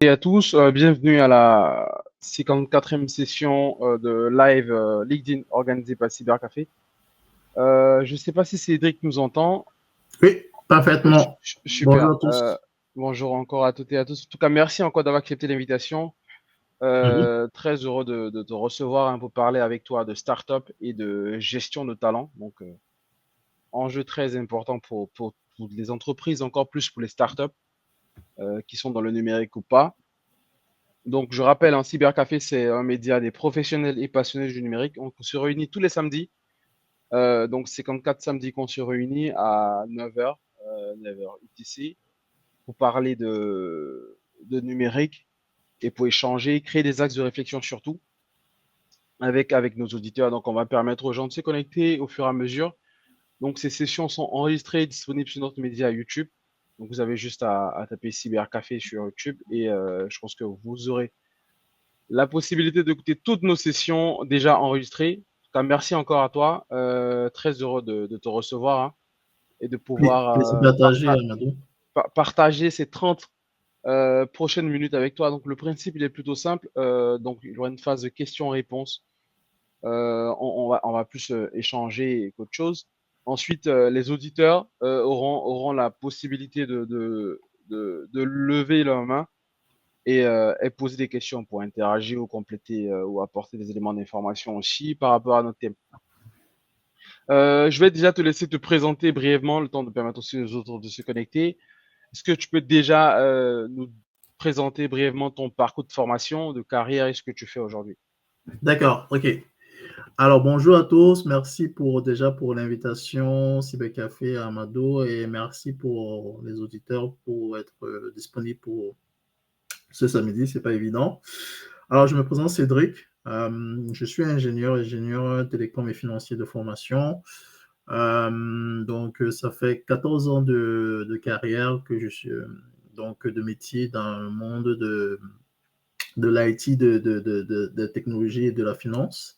Et à tous, bienvenue à la 54e session de live LinkedIn organisée par Cybercafé. Je ne sais pas si Cédric nous entend. Oui, parfaitement. Bonjour Super. à tous. Bonjour encore à toutes et à tous. En tout cas, merci encore d'avoir accepté l'invitation. Mhm. Très heureux de te recevoir pour parler avec toi de start-up et de gestion de talent. Donc, enjeu très important pour les entreprises, encore plus pour les start-up qui sont dans le numérique ou pas. Donc, je rappelle, un cybercafé, c'est un média des professionnels et passionnés du numérique. On se réunit tous les samedis. Donc, c'est comme 4 samedis qu'on se réunit à 9h, 9h UTC, pour parler de numérique et pour échanger, créer des axes de réflexion surtout avec nos auditeurs. Donc, on va permettre aux gens de se connecter au fur et à mesure. Donc, ces sessions sont enregistrées et disponibles sur notre média YouTube. Donc, vous avez juste à taper cybercafé sur YouTube et je pense que vous aurez la possibilité d'écouter toutes nos sessions déjà enregistrées. En tout cas, merci encore à toi. Très heureux de te recevoir hein, et de pouvoir Plaisir partagé, Amadou. partager ces 30 prochaines minutes avec toi. Donc, le principe, il est plutôt simple. Donc, il y aura une phase de questions-réponses. On va plus échanger qu'autre chose. Ensuite, les auditeurs auront la possibilité de lever leur main et poser des questions pour interagir ou compléter ou apporter des éléments d'information aussi par rapport à notre thème. Je vais déjà te laisser te présenter brièvement, le temps de permettre aussi aux autres de se connecter. Est-ce que tu peux déjà nous présenter brièvement ton parcours de formation, de carrière et ce que tu fais aujourd'hui? D'accord, ok. Alors, bonjour à tous. Merci pour l'invitation, Cybercafé à Amadou, et merci pour les auditeurs pour être disponibles pour ce samedi. C'est pas évident. Alors, je me présente Cédric. Je suis ingénieur télécom et financier de formation. Donc, ça fait 14 ans de carrière que je suis, donc de métier dans le monde de l'IT, de technologie et de la finance.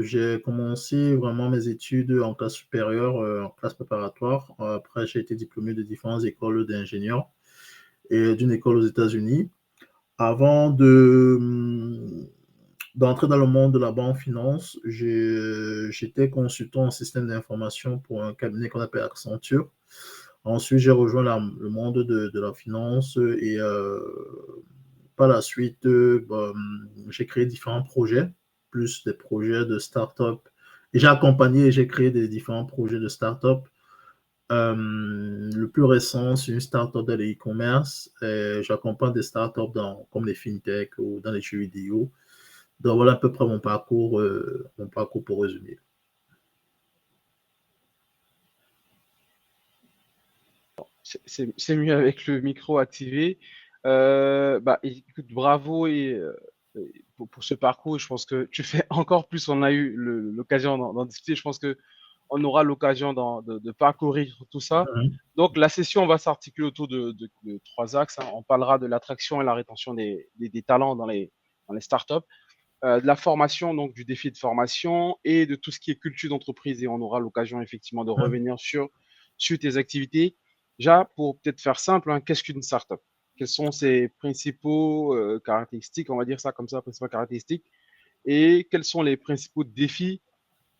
J'ai commencé vraiment mes études en classe supérieure, en classe préparatoire. Après, j'ai été diplômé de différentes écoles d'ingénieurs et d'une école aux États-Unis. Avant d'entrer dans le monde de la banque finance, j'étais consultant en système d'information pour un cabinet qu'on appelle Accenture. Ensuite, j'ai rejoint le monde de la finance et par la suite, j'ai créé différents projets, plus des projets de start-up. Et j'ai accompagné et j'ai créé des différents projets de start-up. Le plus récent, c'est une start-up dans le e-commerce. J'accompagne des start-up comme les fintech ou dans les jeux vidéo. Donc voilà à peu près mon parcours pour résumer. C'est mieux avec le micro activé. Écoute, bravo pour ce parcours. Je pense que tu fais encore plus. On a eu l'occasion d'en discuter. Je pense que on aura l'occasion de parcourir tout ça. Mhm. Donc, la session va s'articuler autour de trois axes. Hein. On parlera de l'attraction et la rétention des talents dans les startups, de la formation, donc du défi de formation et de tout ce qui est culture d'entreprise. Et on aura l'occasion effectivement de revenir sur tes activités. Déjà, pour peut-être faire simple, hein, qu'est-ce qu'une startup? Quelles sont ses principaux caractéristiques, on va dire ça comme ça, principales caractéristiques, et quels sont les principaux défis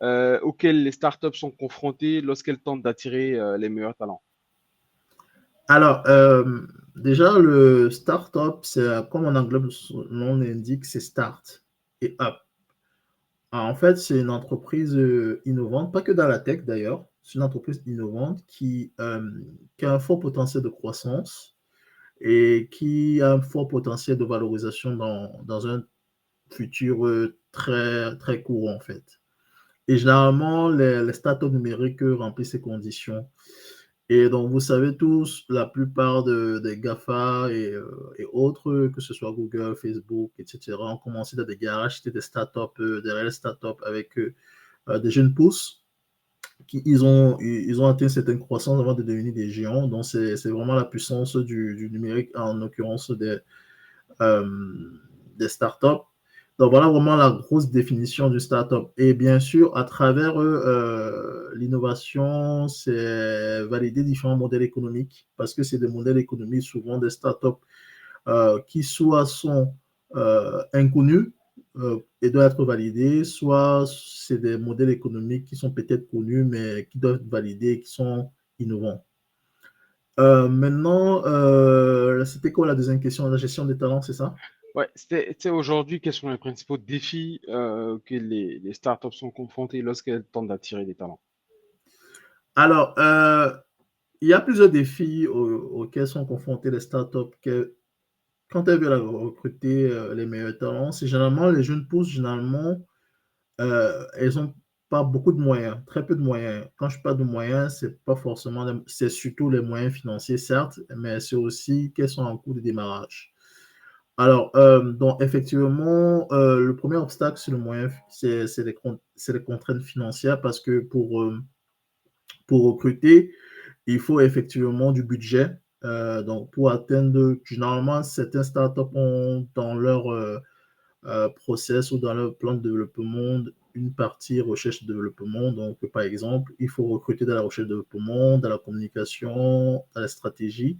auxquels les startups sont confrontées lorsqu'elles tentent d'attirer les meilleurs talents? Alors, déjà, le start-up, c'est comme en anglais, son nom l'indique, c'est start et up. En fait, c'est une entreprise innovante, pas que dans la tech d'ailleurs, c'est une entreprise innovante qui a un fort potentiel de croissance et qui a un fort potentiel de valorisation dans un futur très, très court en fait. Et généralement, les startups numériques remplissent ces conditions. Et donc, vous savez tous, la plupart des GAFA et autres, que ce soit Google, Facebook, etc., ont commencé dans des garages, c'était des startups, des réelles startups avec des jeunes pousses ils ont atteint une certaine croissance avant de devenir des géants. Donc, c'est vraiment la puissance du numérique, en l'occurrence des startups. Donc voilà vraiment la grosse définition du startup. Et bien sûr, à travers l'innovation, c'est valider différents modèles économiques parce que c'est des modèles économiques souvent des startups qui soit sont inconnus et doivent être validés, soit c'est des modèles économiques qui sont peut-être connus mais qui doivent être validés et qui sont innovants. Maintenant, c'était quoi la deuxième question? La gestion des talents, c'est ça? Ouais, c'était aujourd'hui, quels sont les principaux défis que les startups sont confrontées lorsqu'elles tentent d'attirer des talents? Alors, il y a plusieurs défis auxquels sont confrontés les startups que, quand elles veulent recruter les meilleurs talents. C'est généralement les jeunes pousses, généralement, elles n'ont pas beaucoup de moyens, très peu de moyens. Quand je parle de moyens, c'est pas forcément, c'est surtout les moyens financiers, certes, mais c'est aussi qu'elles sont en cours de démarrage. Alors, donc effectivement, le premier obstacle sur le moyen, c'est les contraintes financières parce que pour recruter, il faut effectivement du budget. Donc, pour atteindre, généralement, certains startups ont dans leur process ou dans leur plan de développement une partie recherche et développement. Donc, par exemple, il faut recruter dans la recherche et développement, dans la communication, dans la stratégie.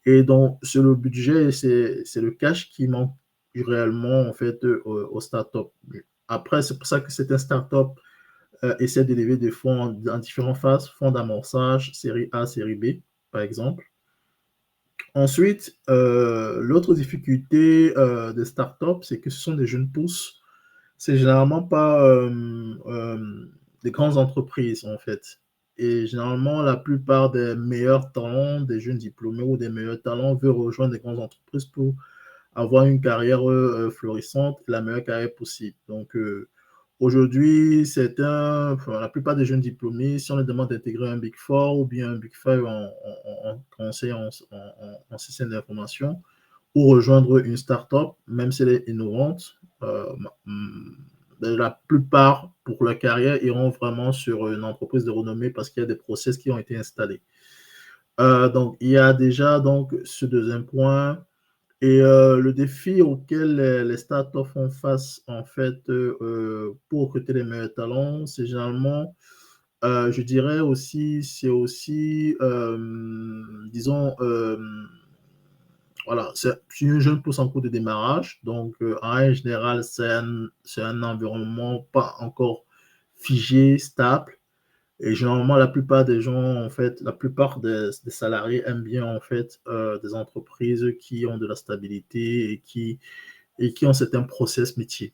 Et donc, sur le budget, c'est le cash qui manque réellement, en fait, aux startups. Après, c'est pour ça que certains startups essaient de lever des fonds en différentes phases, fonds d'amorçage, série A, série B, par exemple. Ensuite, l'autre difficulté des startups, c'est que ce sont des jeunes pousses. C'est généralement pas des grandes entreprises, en fait. Et généralement, la plupart des meilleurs talents, des jeunes diplômés ou des meilleurs talents veulent rejoindre des grandes entreprises pour avoir une carrière florissante, la meilleure carrière possible. Donc, aujourd'hui, enfin, la plupart des jeunes diplômés, si on les demande d'intégrer un Big Four ou bien un Big Five en conseil, en système d'information, ou rejoindre une start-up, même si elle est innovante, la plupart, pour leur carrière, iront vraiment sur une entreprise de renommée parce qu'il y a des process qui ont été installés. Donc, il y a déjà donc, ce deuxième point. Et le défi auquel les startups font face, en fait, pour recruter les meilleurs talents, c'est généralement, je dirais aussi, c'est aussi, disons, voilà, c'est une jeune pousse en cours de démarrage. Donc, en règle générale, c'est un environnement pas encore figé, stable. Et généralement, la plupart des gens, en fait, la plupart des salariés aiment bien, en fait, des entreprises qui ont de la stabilité et qui ont certains process métiers.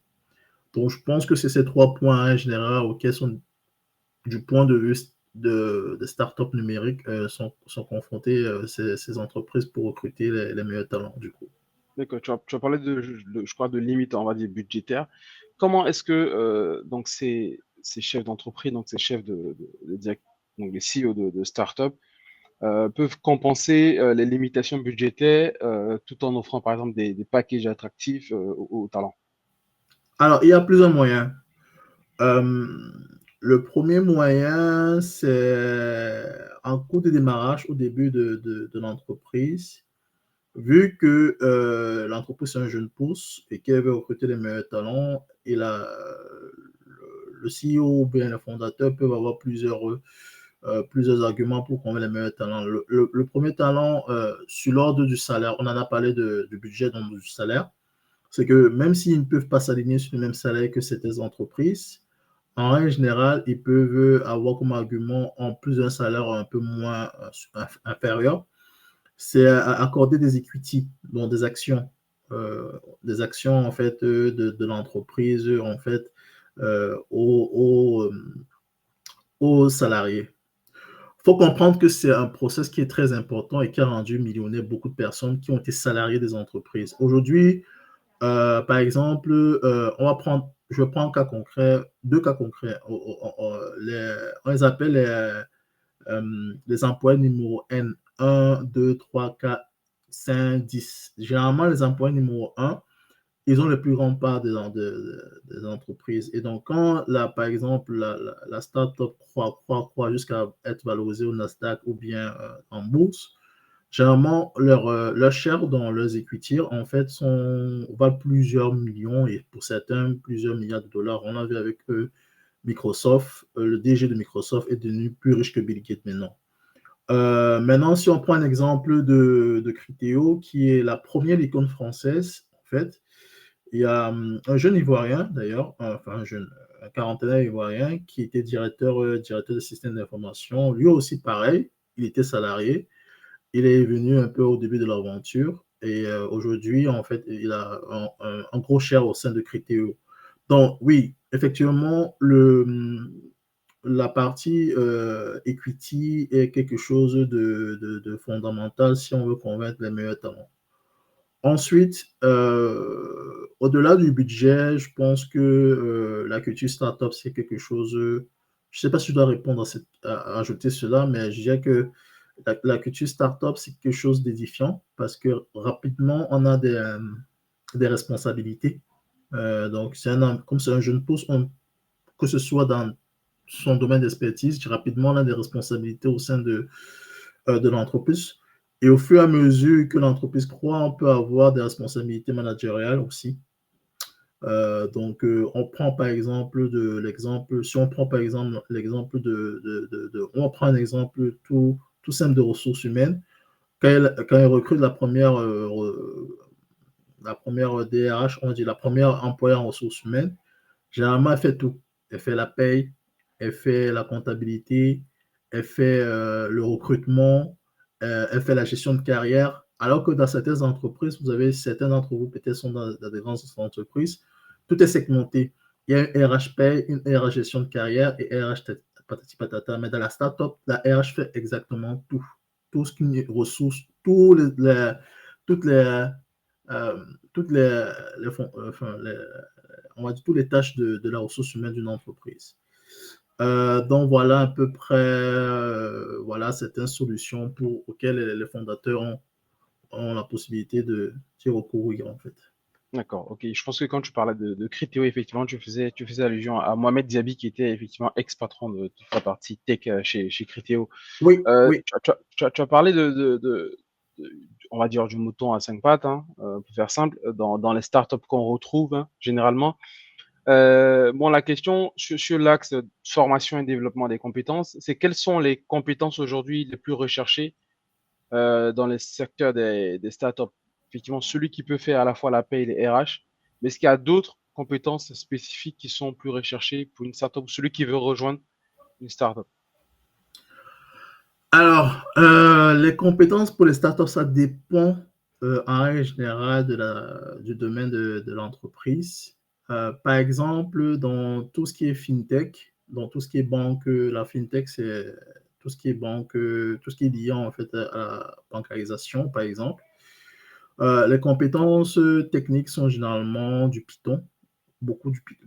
Donc, je pense que c'est ces trois points en général auxquels sont, du point de vue de startups numériques, sont confrontées ces entreprises pour recruter les meilleurs talents, du coup. D'accord, tu as parlé je crois, de limites, on va dire, budgétaires. Comment est-ce que donc ces chefs d'entreprise, donc ces chefs donc les CEO de start-up, peuvent compenser les limitations budgétaires tout en offrant, par exemple, des packages attractifs aux talents? Alors, il y a plusieurs moyens. Euh, le premier moyen, c'est en cours de démarrage, au début de l'entreprise. Vu que l'entreprise est un jeune pousse et qu'elle veut recruter les meilleurs talents, et le CEO ou bien le fondateur peuvent avoir plusieurs arguments pour convaincre les meilleurs talents. Le premier talent, sur l'ordre du salaire, on en a parlé du budget, donc du salaire, c'est que même s'ils ne peuvent pas s'aligner sur le même salaire que certaines entreprises, en règle générale, ils peuvent avoir comme argument, en plus d'un salaire un peu moins inférieur, c'est accorder des equity, donc des actions en fait de l'entreprise en fait aux salariés. Il faut comprendre que c'est un process qui est très important et qui a rendu millionnaire beaucoup de personnes qui ont été salariées des entreprises. Aujourd'hui, par exemple, je vais prendre un cas concret, deux cas concrets. On les appelle les employés numéro N, 1, 2, 3, 4, 5, 10. Généralement, les employés numéro 1, ils ont le plus grand part des entreprises. Et donc, quand, par exemple, la startup croît jusqu'à être valorisée au Nasdaq ou bien en bourse, Généralement, leur share dans leurs equity, en fait, valent plusieurs millions et pour certains, plusieurs milliards de dollars. On l'a vu avec Microsoft. Le DG de Microsoft est devenu plus riche que Bill Gates maintenant. Maintenant, si on prend un exemple de Criteo, qui est la première licorne française, en fait, il y a un jeune Ivoirien, d'ailleurs, enfin un quarantenaire Ivoirien, qui était directeur de système d'information. Lui aussi, pareil, il était salarié. Il est venu un peu au début de l'aventure et aujourd'hui, en fait, il a un gros share au sein de Criteo. Donc, oui, effectivement, la partie equity est quelque chose de fondamental si on veut convaincre les meilleurs talents. Ensuite, au-delà du budget, je pense que la culture startup, c'est quelque chose. Je ne sais pas si je dois répondre à ajouter cela, mais je dirais que la culture startup, c'est quelque chose d'édifiant parce que rapidement, on a des responsabilités. Donc, comme c'est un jeune pousse, que ce soit dans son domaine d'expertise, rapidement, on a des responsabilités au sein de l'entreprise. Et au fur et à mesure que l'entreprise croît, on peut avoir des responsabilités managériales aussi. On prend par exemple si on prend par exemple l'exemple on prend un exemple tout simple de ressources humaines. Quand elle recrute la première DRH, on dit la première employée en ressources humaines, généralement, elle fait tout. Elle fait la paye, elle fait la comptabilité, elle fait le recrutement, elle fait la gestion de carrière. Alors que dans certaines entreprises, vous avez certains d'entre vous peut-être sont dans des grandes entreprises, tout est segmenté. Il y a une RH paye, une RH gestion de carrière et RH patati patata. Mais dans la startup, la RH fait exactement tout. Tout ce qui est ressources, toutes les, euh, toutes on va dire, toutes les tâches de la ressource humaine d'une entreprise. Donc voilà à peu près voilà certaines solutions auxquelles les fondateurs ont la possibilité d'y recourir en fait. D'accord, ok. Je pense que quand tu parlais de Criteo, effectivement, tu faisais allusion à Mohamed Diaby, qui était effectivement ex-patron de toute la partie tech chez Criteo. Oui, oui. Tu as parlé on va dire, du mouton à cinq pattes, hein, pour faire simple, dans les startups qu'on retrouve, hein, généralement. Bon, la question sur l'axe formation et développement des compétences, c'est quelles sont les compétences aujourd'hui les plus recherchées dans les secteurs des startups? Effectivement, celui qui peut faire à la fois la paie et les RH, mais est-ce qu'il y a d'autres compétences spécifiques qui sont plus recherchées pour une startup ou celui qui veut rejoindre une startup? Alors, les compétences pour les startups, ça dépend en règle générale du domaine de l'entreprise. Par exemple, dans tout ce qui est fintech, dans tout ce qui est banque, la fintech, c'est tout ce qui est banque, tout ce qui est lié en fait à la bancarisation, par exemple. Les compétences techniques sont généralement du Python,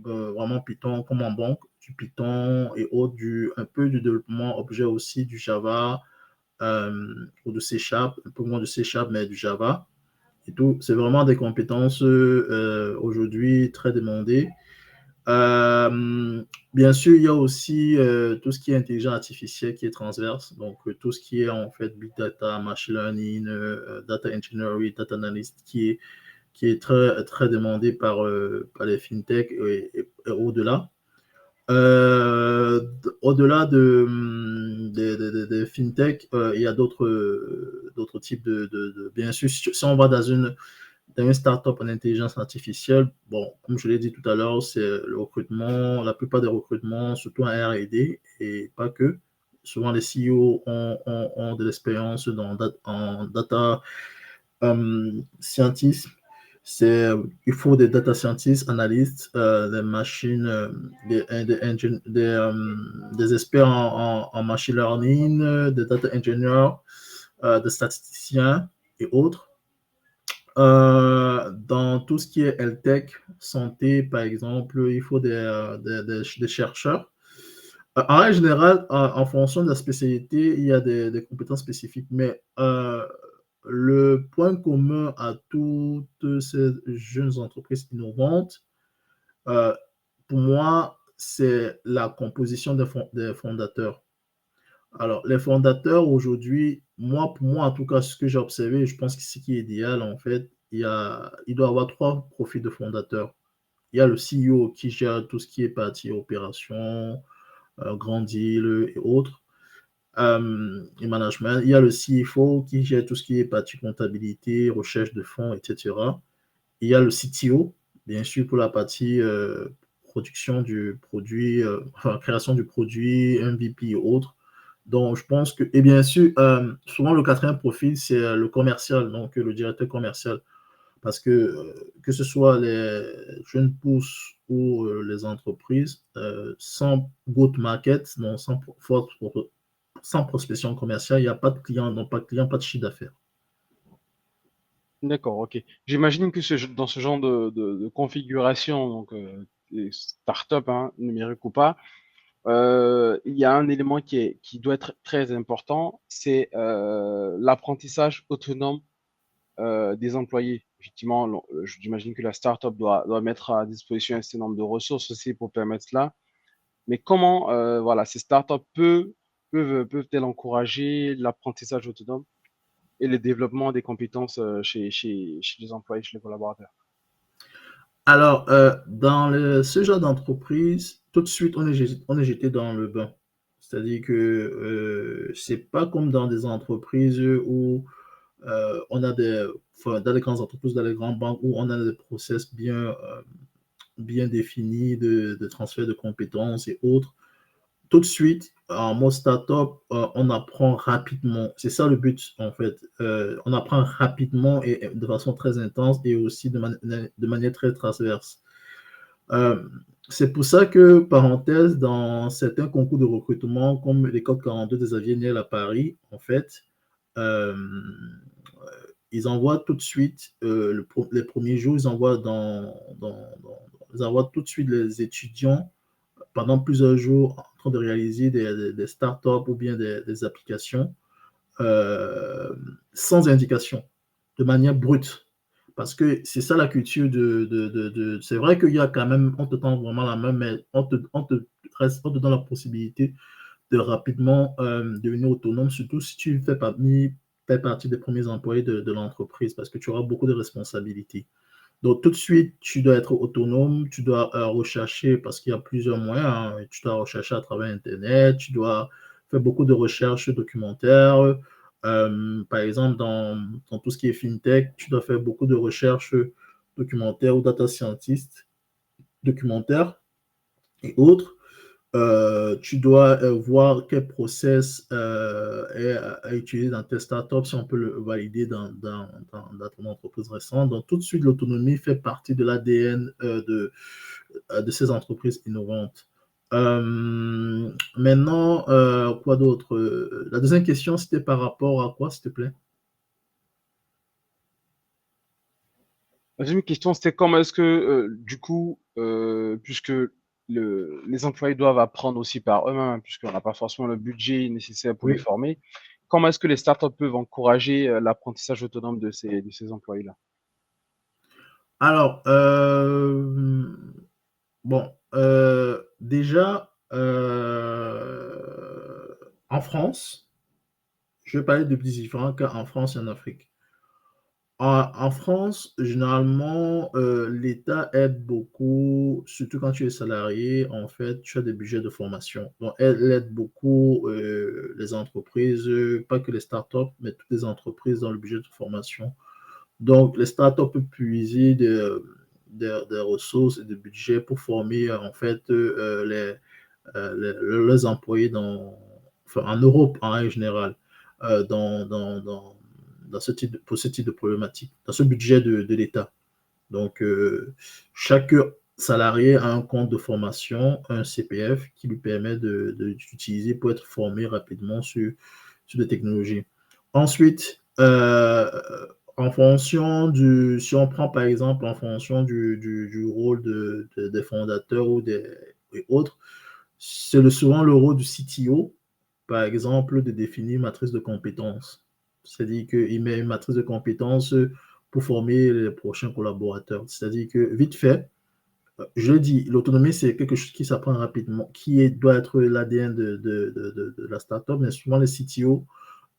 vraiment Python comme en banque, du Python et autres, un peu du développement objet aussi, du Java ou de C Sharp, un peu moins de C Sharp, mais du Java et tout. C'est vraiment des compétences aujourd'hui très demandées. Bien sûr, il y a aussi tout ce qui est intelligence artificielle qui est transverse, donc tout ce qui est en fait big data, machine learning, data engineering, data analyst, qui est très, très demandé par les fintechs et au-delà. Au-delà de fintech, il y a d'autres types bien sûr, si on va dans une startup en intelligence artificielle, bon, comme je l'ai dit tout à l'heure, c'est le recrutement, la plupart des recrutements, surtout en R&D et pas que. Souvent, les CEO ont de l'expérience en data scientist. Il faut des data scientists, analystes, des machines, des experts en machine learning, des data engineers, des statisticiens et autres. Dans tout ce qui est health tech, santé par exemple, il faut des chercheurs. En règle générale, en fonction de la spécialité, il y a des compétences spécifiques, mais le point commun à toutes ces jeunes entreprises innovantes, euh, pour moi, c'est la composition des fondateurs. Alors, les fondateurs aujourd'hui, pour moi, en tout cas, ce que j'ai observé, je pense que ce qui est idéal, en fait, il doit y avoir trois profils de fondateurs. Il y a le CEO qui gère tout ce qui est partie opération, grand deal et autres, et management. Il y a le CFO qui gère tout ce qui est partie comptabilité, recherche de fonds, etc. Il y a le CTO, bien sûr, pour la partie production du produit, enfin, création du produit, MVP et autres. Donc, je pense que, et bien sûr, souvent le quatrième profil, c'est le commercial, donc le directeur commercial. Parce que ce soit les jeunes pousses ou les entreprises, sans go-to-market, donc sans prospection commerciale, il n'y a pas de client, donc pas de client, pas de chiffre d'affaires. D'accord, ok. J'imagine que dans ce genre de configuration, donc des start-up, hein, numérique ou pas, il y a un élément qui doit être très important, c'est l'apprentissage autonome des employés. Effectivement, j'imagine que la startup doit mettre à disposition un certain nombre de ressources aussi pour permettre cela. Mais comment voilà, ces startups peuvent-elles encourager l'apprentissage autonome et le développement des compétences chez les employés, chez les collaborateurs? Alors, ce genre d'entreprise, tout de suite, on est jeté dans le bain. C'est-à-dire que c'est pas comme dans des entreprises où on a enfin, dans les grandes entreprises, dans les grandes banques, où on a des process bien définis de transfert de compétences et autres. Tout de suite, en mode startup, on apprend rapidement. C'est ça le but, en fait. On apprend rapidement et de façon très intense et aussi de manière très transverse. Euh, c'est pour ça que, parenthèse, dans certains concours de recrutement, comme l'école 42 des aviers à Paris, en fait, euh, ils envoient tout de suite, les premiers jours, ils envoient tout de suite les étudiants pendant plusieurs jours en train de réaliser des startups ou bien des applications euh, sans indication, de manière brute. Parce que c'est ça la culture c'est vrai qu'il y a quand même, on te tend vraiment la main, mais on te donne la possibilité de rapidement devenir autonome, surtout si tu fais partie des premiers employés de l'entreprise, parce que tu auras beaucoup de responsabilités. Donc, tout de suite, tu dois être autonome, tu dois rechercher, parce qu'il y a plusieurs moyens, hein, tu dois rechercher à travers Internet, tu dois faire beaucoup de recherches documentaires. Par exemple, dans tout ce qui est FinTech, tu dois faire beaucoup de recherches documentaires ou data scientist documentaires et autres. Tu dois voir quel process est à utiliser dans tes startups, si on peut le valider dans ton entreprise récente. Donc, tout de suite, l'autonomie fait partie de l'ADN de ces entreprises innovantes. Maintenant, quoi d'autre? La deuxième question, c'était par rapport à quoi, s'il te plaît? La deuxième question, c'était comment est-ce que, du coup, puisque les employés doivent apprendre aussi par eux-mêmes, hein, puisqu'on n'a pas forcément le budget nécessaire pour les Oui. former, comment est-ce que les startups peuvent encourager l'apprentissage autonome de ces employés-là? Alors, bon, déjà, en France, je vais parler de différents cas en France et en Afrique. En France, généralement, l'État aide beaucoup, surtout quand tu es salarié, en fait, tu as des budgets de formation. Donc, elle aide beaucoup les entreprises, pas que les startups, mais toutes les entreprises dans le budget de formation. Donc, les startups peuvent puiser des ressources et des budgets pour former, en fait, leurs employés enfin, en Europe en règle générale, dans pour ce type de problématique, dans ce budget de l'État. Donc, chaque salarié a un compte de formation, un CPF, qui lui permet d'utiliser pour être formé rapidement sur des technologies. Ensuite, en fonction si on prend par exemple en fonction du rôle des fondateurs ou et autres, c'est souvent le rôle du CTO, par exemple, de définir une matrice de compétences. C'est-à-dire qu'il met une matrice de compétences pour former les prochains collaborateurs. C'est-à-dire que, vite fait, Je le dis, l'autonomie, c'est quelque chose qui s'apprend rapidement, doit être l'ADN de la startup, mais souvent les CTO,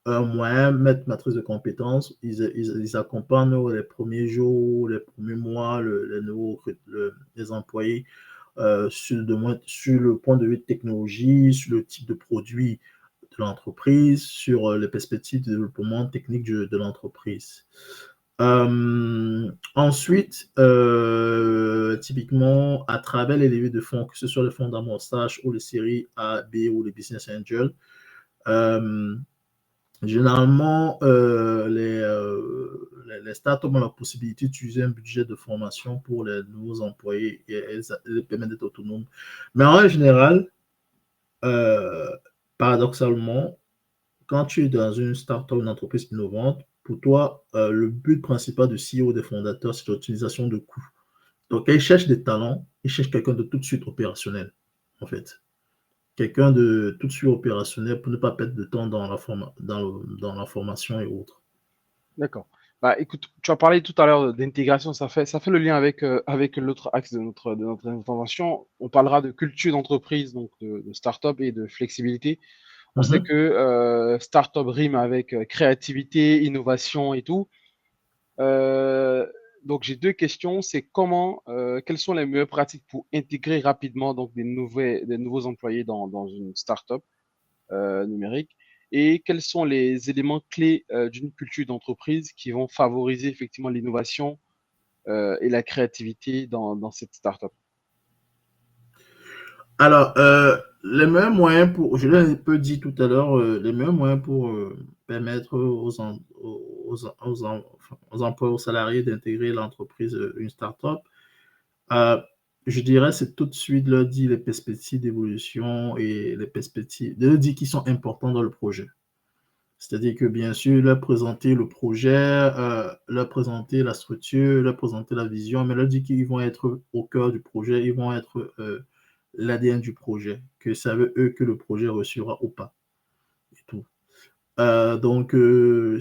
moyen mettre matrice de compétences, ils accompagnent les premiers jours, les premiers mois, les employés sur le point de vue de technologie, sur le type de produit de l'entreprise, sur les perspectives de développement technique de l'entreprise. Ensuite, typiquement, à travers les levées de fonds, que ce soit les fonds d'amorçage ou les séries A, B ou les business angels, généralement, les startups ont la possibilité d'utiliser un budget de formation pour les nouveaux employés et les permettre d'être autonomes. Mais en général, paradoxalement, quand tu es dans une startup, une entreprise innovante, pour toi, le but principal du CEO, des fondateurs, c'est l'optimisation de coûts. Donc, quand ils cherchent des talents, ils cherchent quelqu'un de tout de suite opérationnel, en fait. Quelqu'un de tout de suite opérationnel pour ne pas perdre de temps dans la formation et autres. D'accord. Bah, écoute, tu as parlé tout à l'heure d'intégration, ça fait le lien avec l'autre axe de notre intervention. On parlera de culture d'entreprise, donc de start-up et de flexibilité. On sait que start-up rime avec créativité, innovation et tout. Euh, donc j'ai deux questions. C'est quelles sont les meilleures pratiques pour intégrer rapidement donc des nouveaux employés dans une start-up numérique et quels sont les éléments clés d'une culture d'entreprise qui vont favoriser effectivement l'innovation et la créativité dans cette start-up. Alors, les meilleurs moyens pour, je l'ai un peu dit tout à l'heure, les meilleurs moyens pour permettre aux employés, aux salariés d'intégrer l'entreprise, une start-up, euh, je dirais, c'est tout de suite leur dire les perspectives d'évolution et les perspectives, de leur dire qu'ils sont importants dans le projet. C'est-à-dire que, bien sûr, leur présenter le projet, leur présenter la structure, leur présenter la vision, mais leur dire qu'ils vont être au cœur du projet, ils vont être l'ADN du projet, que ça veut eux que le projet reçura ou pas, et tout. Donc,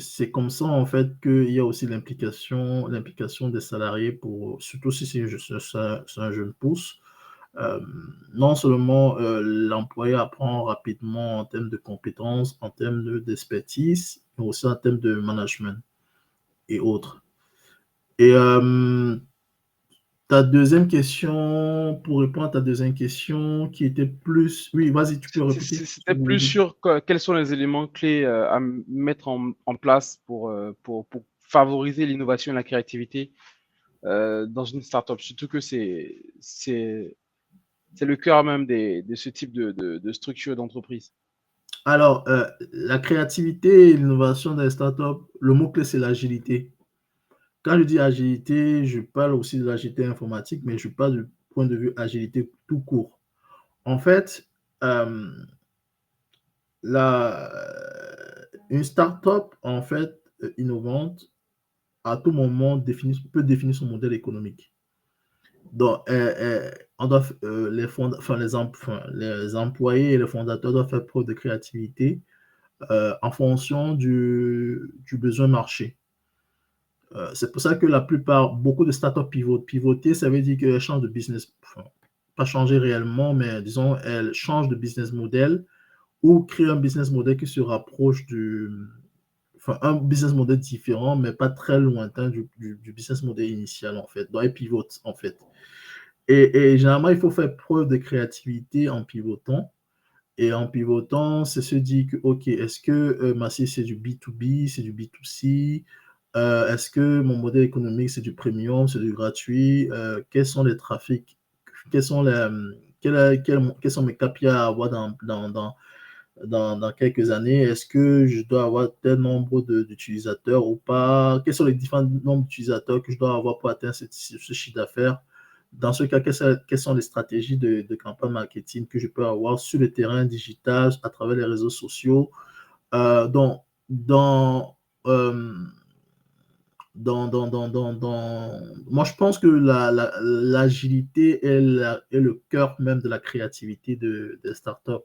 c'est comme ça, en fait, qu'il y a aussi l'implication des salariés, surtout si c'est un jeune pousse. Euh, non seulement l'employé apprend rapidement en termes de compétences, en termes d'expertise, mais aussi en termes de management et autres. Et ta deuxième question, pour répondre à ta deuxième question, qui était plus... Oui, vas-y, tu peux répéter ce que C'était vous voulez plus dire. sur quels sont les éléments clés à mettre en place pour favoriser l'innovation et la créativité dans une startup. Surtout que c'est le cœur même de ce type de structure d'entreprise. Alors, la créativité et l'innovation des startups, le mot-clé, c'est l'agilité. Quand je dis agilité, je parle aussi de l'agilité informatique, mais je parle du point de vue agilité tout court. En fait, euh, une startup en fait innovante à tout moment peut définir son modèle économique. Donc, on doit, les employés et les fondateurs doivent faire preuve de créativité en fonction du besoin marché. C'est pour ça que beaucoup de startups pivotent. Pivoter, ça veut dire qu'elles changent de business, enfin, pas changer réellement, mais disons, elles changent de business model ou créent un business model qui se rapproche un business model différent, mais pas très lointain du business model initial, en fait. Donc, elles pivotent, en fait. Et généralement, il faut faire preuve de créativité en pivotant. Et en pivotant, c'est se dire que, OK, est-ce que ma cible, c'est du B2B, c'est du B2C? Est-ce que mon modèle économique, c'est du premium, c'est du gratuit? Quels sont les trafics? Quels sont les, quels sont mes KPI à avoir dans quelques années? Est-ce que je dois avoir tel nombre d'utilisateurs ou pas? Quels sont les différents nombres d'utilisateurs que je dois avoir pour atteindre ce chiffre d'affaires? Dans ce cas, quelles sont les stratégies de campagne marketing que je peux avoir sur le terrain digital, à travers les réseaux sociaux? Donc, euh, moi, je pense que l'agilité est le cœur même de la créativité des startups.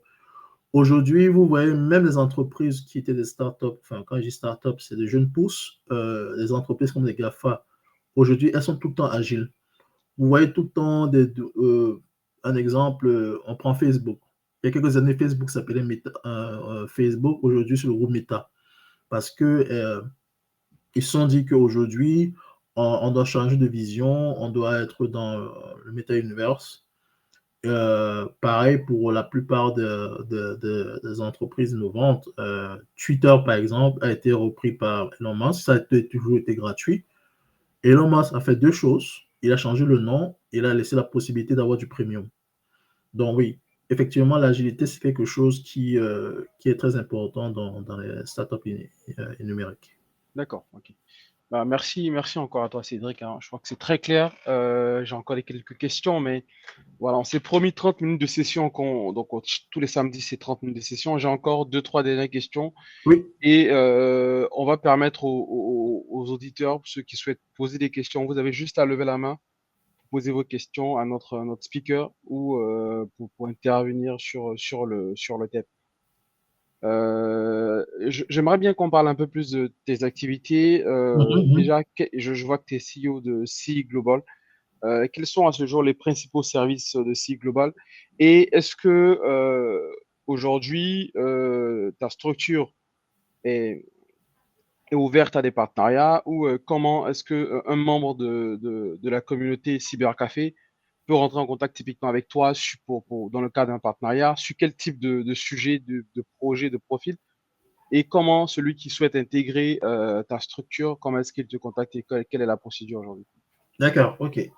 Aujourd'hui, vous voyez, même les entreprises qui étaient des startups, enfin, quand je dis startups, c'est des jeunes pousses, les entreprises comme les GAFA, aujourd'hui, elles sont tout le temps agiles. vous voyez tout le temps un exemple, on prend Facebook. Il y a quelques années, Facebook s'appelait Facebook, aujourd'hui c'est le groupe Meta. Parce que ils se sont dit qu'aujourd'hui, on doit changer de vision, on doit être dans le Meta-Universe. Pareil pour la plupart des entreprises innovantes. Twitter, par exemple, a été repris par Elon Musk. Ça a toujours été gratuit. Elon Musk a fait deux choses. Il a changé le nom et il a laissé la possibilité d'avoir du premium. Donc oui, effectivement, l'agilité, c'est quelque chose qui est très important dans les startups numériques. D'accord, ok. Bah, merci encore à toi, Cédric, hein. Je crois que c'est très clair. J'ai encore quelques questions, mais voilà, on s'est promis 30 minutes de session. Tous les samedis, c'est 30 minutes de session. J'ai encore deux, trois dernières questions. Oui, Et on va permettre aux auditeurs, ceux qui souhaitent poser des questions, vous avez juste à lever la main, poser vos questions à notre speaker ou pour intervenir sur le thème. J'aimerais bien qu'on parle un peu plus de tes activités. mhm. Déjà, je vois que tu es CEO de CI Global. Quels sont à ce jour les principaux services de CI Global? Et est-ce que aujourd'hui, ta structure est, est ouverte à des partenariats ou comment est-ce que un membre de la communauté Cybercafé peut rentrer en contact typiquement avec toi dans le cadre d'un partenariat, sur quel type de sujet, de projet, de profil, et comment celui qui souhaite intégrer ta structure, comment est-ce qu'il te contacte et quelle est la procédure aujourd'hui? D'accord, ok.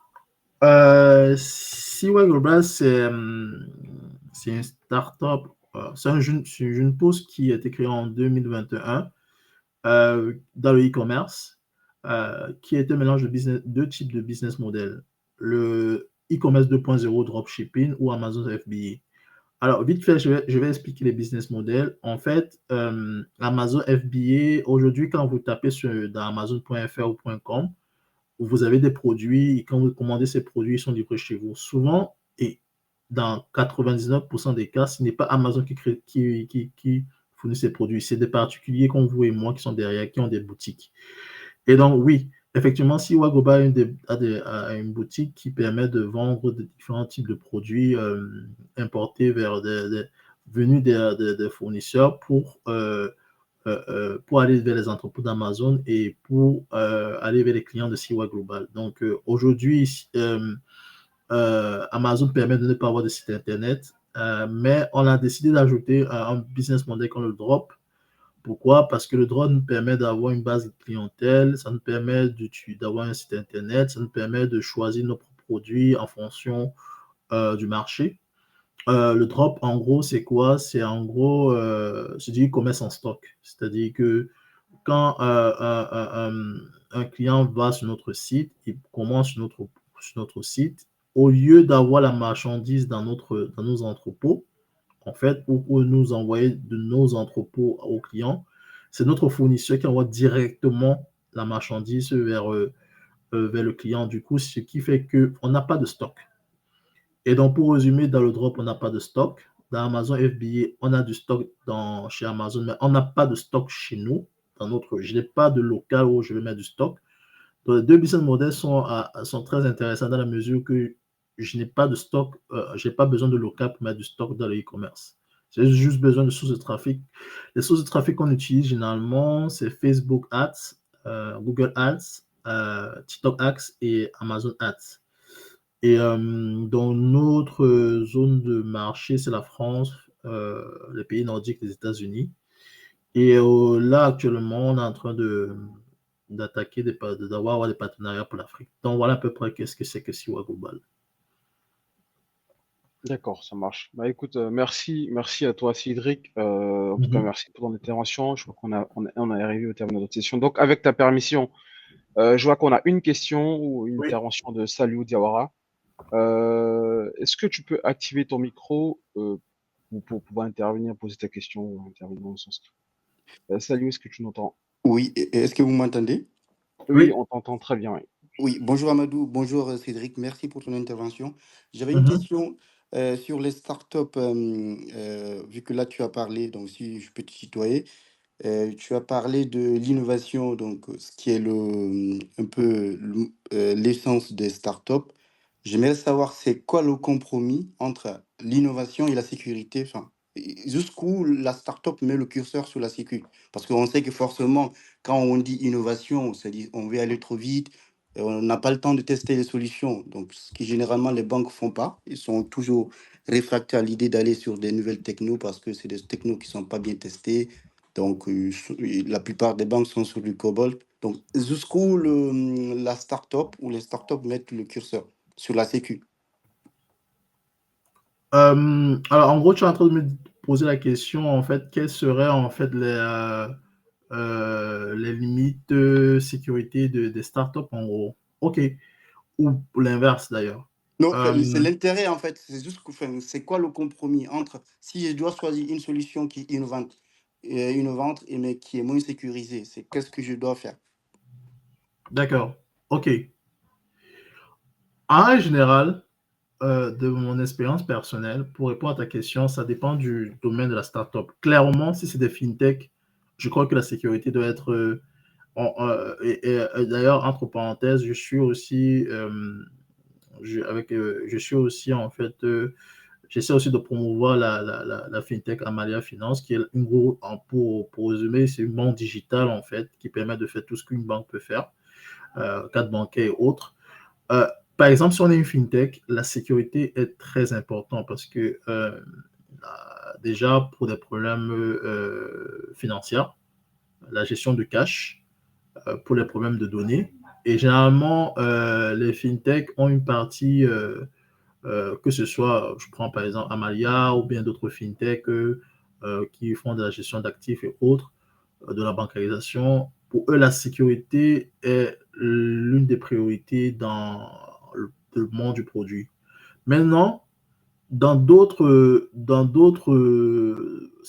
CY Global, c'est une startup, c'est une jeune pousse qui a été créée en 2021 dans le e-commerce, qui est un mélange de deux types de business models. Le e-commerce 2.0 dropshipping ou Amazon FBA. Alors, vite fait, je vais expliquer les business models. En fait, Amazon FBA, aujourd'hui, quand vous tapez dans amazon.fr ou .com, vous avez des produits, et quand vous commandez ces produits, ils sont livrés chez vous. Souvent, et dans 99% des cas, ce n'est pas Amazon qui fournit ces produits, c'est des particuliers comme vous et moi qui sont derrière, qui ont des boutiques. Et donc, oui, effectivement, si Wagoba a une boutique qui permet de vendre de différents types de produits importés venus des fournisseurs pour aller vers les entrepôts d'Amazon et pour aller vers les clients de Siwa Global. Donc aujourd'hui, Amazon permet de ne pas avoir de site internet, mais on a décidé d'ajouter un business model comme le drop. Pourquoi? Parce que le drop nous permet d'avoir une base de clientèle, ça nous permet d'avoir un site internet, ça nous permet de choisir nos produits en fonction du marché. Le drop, en gros, c'est quoi? C'est en gros, c'est du e-commerce en stock. C'est-à-dire que quand un client va sur notre site, il commande sur notre site, au lieu d'avoir la marchandise dans nos entrepôts, en fait, pour nous envoyer de nos entrepôts aux clients, c'est notre fournisseur qui envoie directement la marchandise vers le client. Du coup, ce qui fait qu'on n'a pas de stock. Et donc, pour résumer, dans le drop, on n'a pas de stock. Dans Amazon FBA, on a du stock chez Amazon, mais on n'a pas de stock chez nous. Je n'ai pas de local où je vais mettre du stock. Donc, les deux business models sont très intéressants dans la mesure que je n'ai pas de stock, je n'ai pas besoin de local pour mettre du stock dans le e-commerce. J'ai juste besoin de sources de trafic. Les sources de trafic qu'on utilise généralement, c'est Facebook Ads, Google Ads, TikTok Ads et Amazon Ads. Et dans notre zone de marché, c'est la France, les pays nordiques, les États-Unis. Et là, actuellement, on est en train d'avoir des partenariats pour l'Afrique. Donc voilà à peu près qu'est-ce que c'est que Siwa Global. D'accord, ça marche. Bah écoute, merci à toi, Cédric. En tout cas, Mhm. merci pour ton intervention. Je crois on est arrivé au terme de notre session. Donc, avec ta permission, je vois qu'on a une question ou une Oui, intervention de Saliou Diawara. Est-ce que tu peux activer ton micro pour pouvoir intervenir, poser ta question ou intervenir dans le sens. Saliou, est-ce que tu m'entends? Oui, est-ce que vous m'entendez? Oui, oui. on t'entend très bien. Oui. Oui, bonjour Amadou, bonjour Cédric, merci pour ton intervention. J'avais une Mhm. question sur les startups, vu que là tu as parlé, donc si je peux te tutoyer, tu as parlé de l'innovation, donc ce qui est un peu l'essence des startups. J'aimerais savoir c'est quoi le compromis entre l'innovation et la sécurité. Enfin, jusqu'où la startup met le curseur sur la sécu. Parce qu'on sait que forcément, quand on dit innovation, c'est-à-dire on veut aller trop vite, on n'a pas le temps de tester les solutions. Donc, ce qui généralement les banques font pas, ils sont toujours réfractaires à l'idée d'aller sur des nouvelles technos parce que c'est des technos qui sont pas bien testés. Donc, la plupart des banques sont sur du COBOL. Donc, jusqu'où la startup ou les startups mettent le curseur sur la sécu. Alors, en gros, tu es en train de me poser la question, en fait, quelles seraient en fait les limites de sécurité des startups, en gros. OK. Ou l'inverse, d'ailleurs. Non, c'est Euh, l'intérêt en fait. C'est juste que c'est quoi le compromis entre si je dois choisir une solution qui est innovante et mais qui est moins sécurisée, c'est qu'est-ce que je dois faire? d'accord. OK. En général, de mon expérience personnelle, pour répondre à ta question, ça dépend du domaine de la startup. Clairement, si c'est des fintech, je crois que la sécurité doit être. D'ailleurs, entre parenthèses, je suis aussi, je suis aussi en fait, j'essaie aussi de promouvoir la fintech Amalia Finance, qui est une gros, pour résumer, c'est une banque digitale en fait qui permet de faire tout ce qu'une banque peut faire, carte bancaire et autres. Euh, Par exemple, si on est une fintech, la sécurité est très importante parce que déjà pour des problèmes financiers, la gestion de cash, pour les problèmes de données. Et généralement, les fintech ont une partie, que ce soit, je prends par exemple Amalia ou bien d'autres fintech qui font de la gestion d'actifs et autres, de la bancarisation. Pour eux, la sécurité est l'une des priorités dans le monde du produit. Maintenant, c'est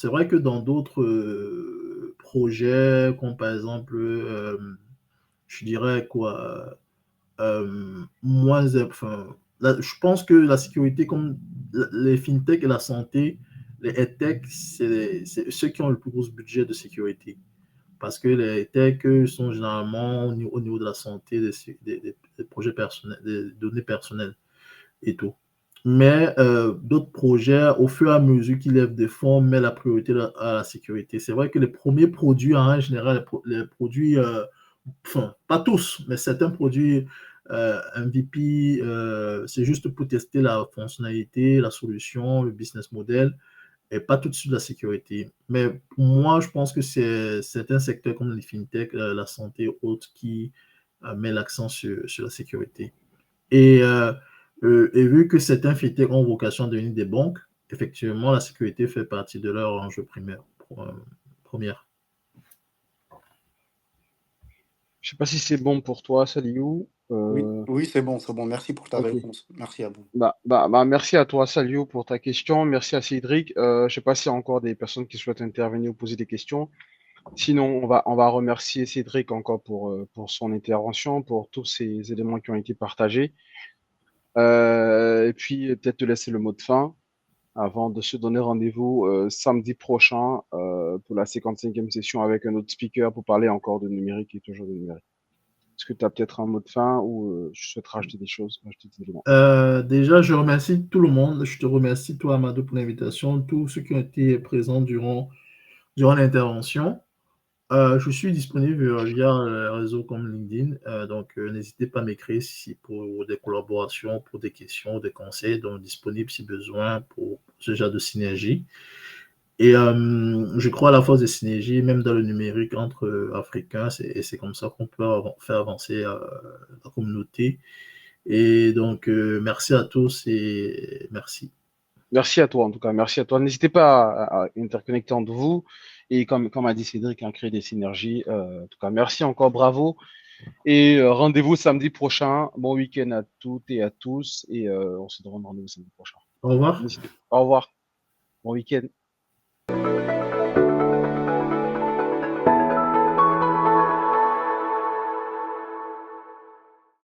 vrai que dans d'autres projets, comme par exemple, je dirais quoi, moins, enfin, je pense que la sécurité, comme les fintech et la santé, les edtech, c'est ceux qui ont le plus gros budget de sécurité. Parce que les tech sont généralement au niveau de la santé, des projets personnels, des données personnelles et tout. Mais d'autres projets, au fur et à mesure qu'ils lèvent des fonds, mettent la priorité à la sécurité. C'est vrai que les premiers produits, en général, les produits, enfin, pas tous, mais certains produits MVP, c'est juste pour tester la fonctionnalité, la solution, le business model, et pas tout de suite la sécurité. Mais pour moi, je pense que c'est certains secteurs comme les fintech, la santé et autres qui mettent l'accent sur la sécurité. Et, vu que certains fintech ont vocation à devenir des banques, effectivement, la sécurité fait partie de leur enjeu primaire. Première. Je sais pas si c'est bon pour toi, Saliou. Oui, oui, c'est bon, c'est bon. Merci pour ta Ok. réponse. Merci à vous. Merci à toi, Saliou, pour ta question. Merci à Cédric. Je sais pas s'il y a encore des personnes qui souhaitent intervenir ou poser des questions. Sinon, on va remercier Cédric encore pour son intervention, pour tous ces éléments qui ont été partagés. Et puis, peut-être te laisser le mot de fin avant de se donner rendez-vous samedi prochain pour la 55e session avec un autre speaker pour parler encore de numérique et toujours de numérique. Est-ce que tu as peut-être un mot de fin ou je souhaite rajouter des choses, rajouter des éléments? Déjà, je remercie tout le monde. Je te remercie, toi, Amadou, pour l'invitation, tous ceux qui ont été présents durant l'intervention. Je suis disponible via les réseaux comme LinkedIn, donc n'hésitez pas à m'écrire si pour des collaborations, pour des questions, des conseils, donc disponible si besoin pour ce genre de synergie. Et je crois à la force des synergies, même dans le numérique entre Africains, et c'est comme ça qu'on peut faire avancer la communauté. Et donc, merci à tous et merci. Merci à toi, en tout cas. Merci à toi. N'hésitez pas à interconnecter entre vous et comme a dit Cédric, à créer des synergies. En tout cas, merci encore, bravo. Et rendez-vous samedi prochain. Bon week-end à toutes et à tous. Et on se donne rendez-vous samedi prochain. Au revoir. Au revoir. Bon week-end.